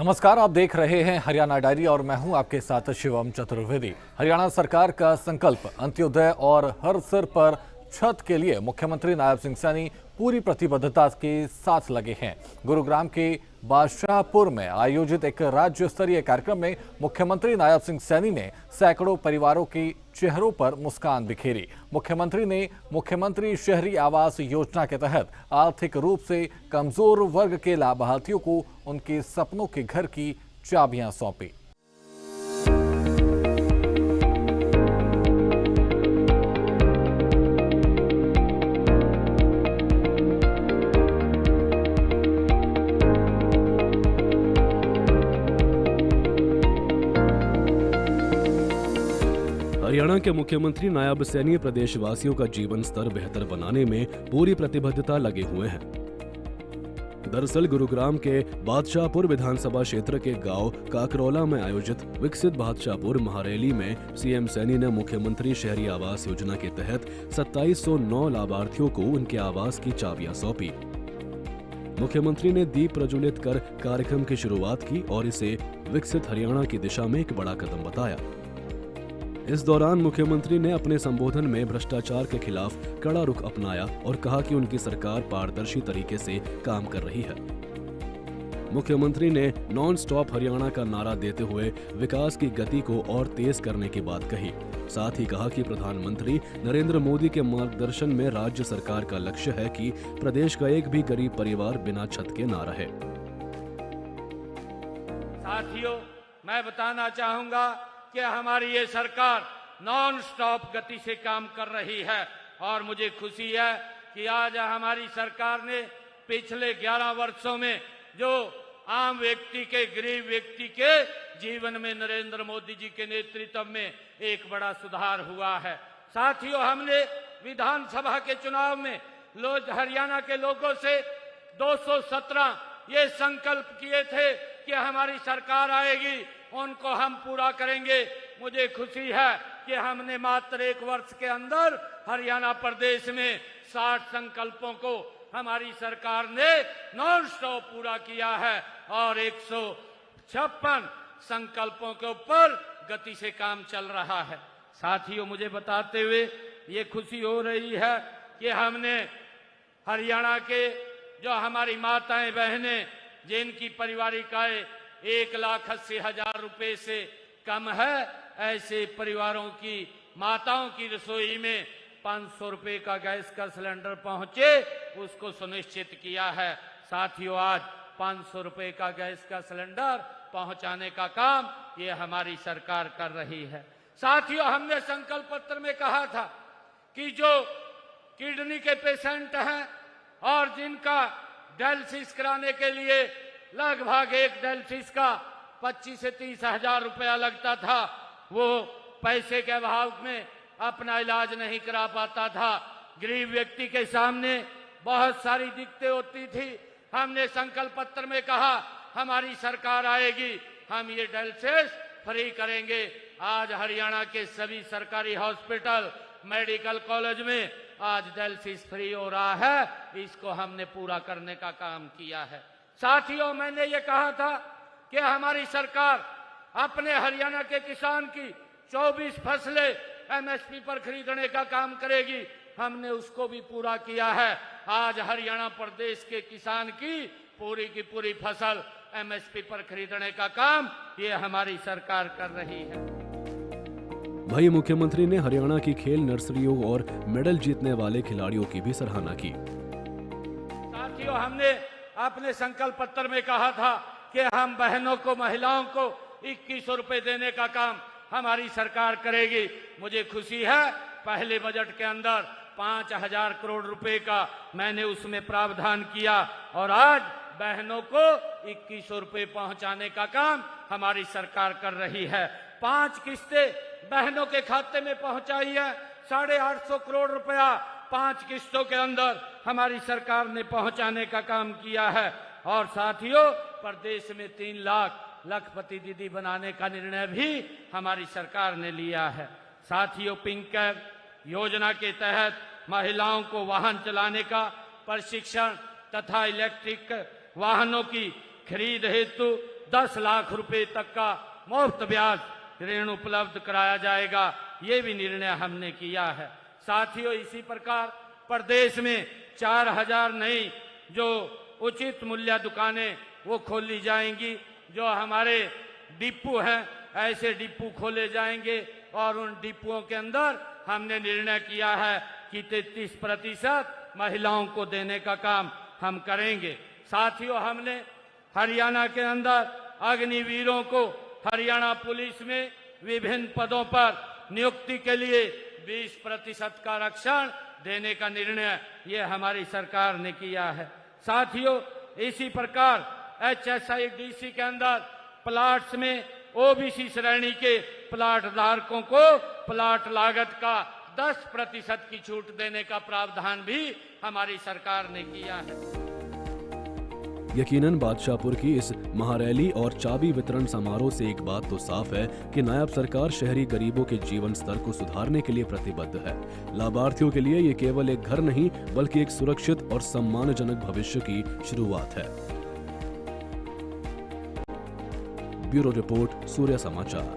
नमस्कार, आप देख रहे हैं हरियाणा डायरी और मैं हूं आपके साथ शिवम चतुर्वेदी। हरियाणा सरकार का संकल्प अंत्योदय और हर सिर पर छत के लिए मुख्यमंत्री नायब सिंह सैनी पूरी प्रतिबद्धता के साथ लगे हैं। गुरुग्राम के बादशाहपुर में आयोजित एक राज्य स्तरीय कार्यक्रम में मुख्यमंत्री नायब सिंह सैनी ने सैकड़ों परिवारों के चेहरों पर मुस्कान बिखेरी। मुख्यमंत्री ने मुख्यमंत्री शहरी आवास योजना के तहत आर्थिक रूप से कमजोर वर्ग के लाभार्थियों को उनके सपनों के घर की चाबियां सौंपी। हरियाणा के मुख्यमंत्री नायब सैनी प्रदेशवासियों का जीवन स्तर बेहतर बनाने में पूरी प्रतिबद्धता लगे हुए हैं। दरअसल गुरुग्राम के बादशाहपुर विधानसभा क्षेत्र के गांव काकरौला में आयोजित विकसित बादशाहपुर महारैली में सीएम सैनी ने मुख्यमंत्री शहरी आवास योजना के तहत 2709 लाभार्थियों को उनके आवास की चाबियां सौंपी। मुख्यमंत्री ने दीप प्रज्वलित कर कार्यक्रम की शुरुआत की और इसे विकसित हरियाणा की दिशा में एक बड़ा कदम बताया। इस दौरान मुख्यमंत्री ने अपने संबोधन में भ्रष्टाचार के खिलाफ कड़ा रुख अपनाया और कहा कि उनकी सरकार पारदर्शी तरीके से काम कर रही है। मुख्यमंत्री ने नॉन स्टॉप हरियाणा का नारा देते हुए विकास की गति को और तेज करने की बात कही। साथ ही कहा कि प्रधानमंत्री नरेंद्र मोदी के मार्गदर्शन में राज्य सरकार का लक्ष्य है कि प्रदेश का एक भी गरीब परिवार बिना छत के ना रहे। साथियों, मैं बताना चाहूंगा कि हमारी ये सरकार नॉन स्टॉप गति से काम कर रही है और मुझे खुशी है कि आज हमारी सरकार ने पिछले 11 वर्षों में जो आम व्यक्ति के, गरीब व्यक्ति के जीवन में नरेंद्र मोदी जी के नेतृत्व में एक बड़ा सुधार हुआ है। साथियों, हमने विधानसभा के चुनाव में हरियाणा के लोगों से 217 ये संकल्प किए थे कि हमारी सरकार आएगी, उनको हम पूरा करेंगे। मुझे खुशी है कि हमने मात्र 1 वर्ष के अंदर हरियाणा प्रदेश में 60 संकल्पों को हमारी सरकार ने नॉन स्टॉप पूरा किया है और 156 संकल्पों के ऊपर गति से काम चल रहा है। साथियों, मुझे बताते हुए ये खुशी हो रही है कि हमने हरियाणा के जो हमारी माताएं बहनें जिनकी पारिवारिक आय 1,80,000 रुपए से कम है, ऐसे परिवारों की माताओं की रसोई में 500 रुपए का गैस का सिलेंडर पहुंचे, उसको सुनिश्चित किया है। साथियों, आज 500 रुपए का गैस का सिलेंडर पहुंचाने का काम ये हमारी सरकार कर रही है। साथियों, हमने संकल्प पत्र में कहा था कि जो किडनी के पेशेंट हैं और जिनका डायलिसिस कराने के लिए लगभग एक डायलिसिस का 25 से 30 हजार रुपया लगता था, वो पैसे के अभाव में अपना इलाज नहीं करा पाता था। गरीब व्यक्ति के सामने बहुत सारी दिक्कतें होती थी। हमने संकल्प पत्र में कहा हमारी सरकार आएगी, हम ये डायलिसिस फ्री करेंगे। आज हरियाणा के सभी सरकारी हॉस्पिटल, मेडिकल कॉलेज में आज डायलिसिस फ्री हो रहा है। इसको हमने पूरा करने का काम किया है। साथियों, मैंने ये कहा था कि हमारी सरकार अपने हरियाणा के किसान की 24 फसलें एमएसपी पर खरीदने का काम करेगी। हमने उसको भी पूरा किया है। आज हरियाणा प्रदेश के किसान की पूरी फसल एमएसपी पर खरीदने का काम ये हमारी सरकार कर रही है। वहीं मुख्यमंत्री ने हरियाणा की खेल नर्सरियों और मेडल जीतने वाले खिलाड़ियों की भी सराहना की। साथियों, हमने अपने संकल्प पत्र में कहा था कि हम बहनों को, महिलाओं को 2100 रुपए देने का काम हमारी सरकार करेगी। मुझे खुशी है, पहले बजट के अंदर 5000 करोड़ रुपए का मैंने उसमें प्रावधान किया और आज बहनों को 2100 रुपए पहुंचाने का काम हमारी सरकार कर रही है। 5 किस्तें बहनों के खाते में पहुंचाई है। 850 करोड़ रुपया 5 किस्तों के अंदर हमारी सरकार ने पहुंचाने का काम किया है। और साथियों, प्रदेश में 3 लाख लखपति दीदी बनाने का निर्णय भी हमारी सरकार ने लिया है। साथियों, पिंक कैब योजना के तहत महिलाओं को वाहन चलाने का प्रशिक्षण तथा इलेक्ट्रिक वाहनों की खरीद हेतु 10 लाख रुपए तक का मुफ्त ब्याज ऋण उपलब्ध कराया जाएगा। ये भी निर्णय हमने किया है। साथियों, इसी प्रकार प्रदेश में 4000 नई जो उचित मूल्य दुकानें वो खोली जाएंगी। जो हमारे डिपो हैं ऐसे डिपो खोले जाएंगे और उन डिपुओं के अंदर हमने निर्णय किया है कि 33% महिलाओं को देने का काम हम करेंगे। साथियों, हमने हरियाणा के अंदर अग्निवीरों को हरियाणा पुलिस में विभिन्न पदों पर नियुक्ति के लिए 20% का आरक्षण देने का निर्णय ये हमारी सरकार ने किया है। साथियों, इसी प्रकार HSIDC के अंदर प्लाट्स में OBC श्रेणी के प्लाट धारकों को प्लाट लागत का 10% की छूट देने का प्रावधान भी हमारी सरकार ने किया है। यकीनन बादशाहपुर की इस महारैली और चाबी वितरण समारोह से एक बात तो साफ है कि नायब सरकार शहरी गरीबों के जीवन स्तर को सुधारने के लिए प्रतिबद्ध है। लाभार्थियों के लिए ये केवल एक घर नहीं बल्कि एक सुरक्षित और सम्मानजनक भविष्य की शुरुआत है। ब्यूरो रिपोर्ट, सूर्य समाचार।